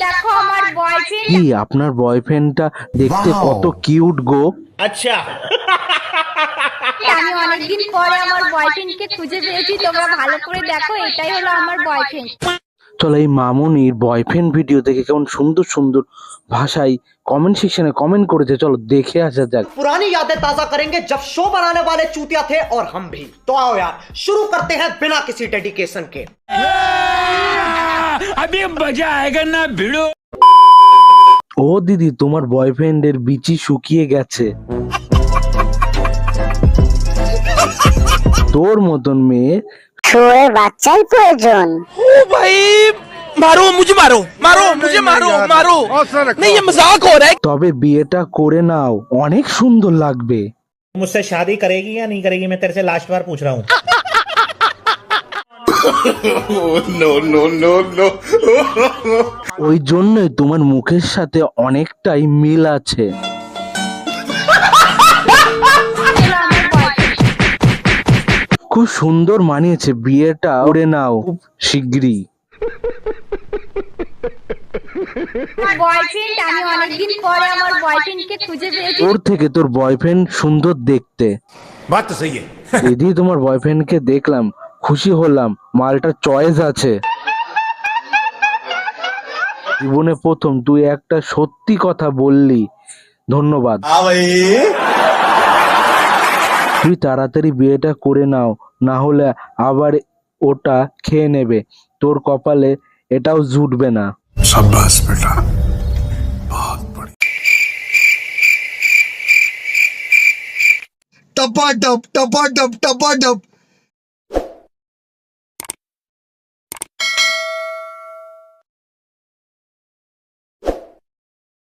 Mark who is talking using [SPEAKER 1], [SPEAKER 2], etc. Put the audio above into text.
[SPEAKER 1] দেখো আমার বয়ফ্রেন্ড।
[SPEAKER 2] কি আপনার বয়ফ্রেন্ডটা দেখতে কত কিউট গো।
[SPEAKER 3] अच्छा
[SPEAKER 1] আমি অনেকদিন পরে আমার বয়ফ্রেন্ডকে খুঁজে পেয়েছি, তোমরা ভালো করে দেখো, এটাই হলো আমার বয়ফ্রেন্ড।
[SPEAKER 2] চলো এই মামুনির বয়ফ্রেন্ড ভিডিও দেখে কেমন সুন্দর সুন্দর ভাষায় কমেন্ট সেকশনে কমেন্ট করেছে, চলো দেখে আসা যাক।
[SPEAKER 4] पुरानी यादें ताजा करेंगे जब शो बनाने वाले चूतिया थे और हम भी। तो आओ यार शुरू करते हैं बिना किसी डेडिकेशन के।
[SPEAKER 3] अभी मजा आएगा ना भिड़ो।
[SPEAKER 2] ও দিদি, তোমার বয়ফ্রেন্ডের বিচি শুকিয়ে গেছে। তোর মতন মেয়ে
[SPEAKER 5] শুয়ে বাচ্চাই প্রয়োজন।
[SPEAKER 6] ओ भाई मारो मुझे, मारो मारो मुझे, मारो मारो। नहीं ये मजाक हो रहा है।
[SPEAKER 2] তবে বিয়েটা করে নাও, অনেক সুন্দর লাগবে।
[SPEAKER 3] मुझसे शादी करेगी या नहीं करेगी, मैं तेरे से लास्ट बार पूछ रहा हूँ।
[SPEAKER 2] ওই জন্যই তোমার মুখের সাথে অনেকটাই মিল আছে। খুব সুন্দর মানিয়েছে, বিয়েটা করে নাও খুব শিগগিরই।
[SPEAKER 1] বয়ফ্রেন্ড, আমি অনেকদিন পরে আমার বয়ফ্রেন্ডকে খুঁজে পেয়েছি।
[SPEAKER 2] ওর থেকে তোর বয়ফ্রেন্ড সুন্দর দেখতে।
[SPEAKER 3] बात तो सही है।
[SPEAKER 2] দিদি, তোমার বয়ফ্রেন্ডকে দেখলাম, খুশি হলাম, মালটা চয়েস আছে। জীবনে প্রথম তুই একটা সত্যি কথা বললি, ধন্যবাদ। তুই তাড়াতাড়ি বিয়েটা করে নাও, না হলে আবার ওটা খেয়ে নেবে, তোর কপালে এটাও জুটবে না।
[SPEAKER 7] शाबाश बेटा, बहुत बढ़िया। टपा टप टपा टप टपा टप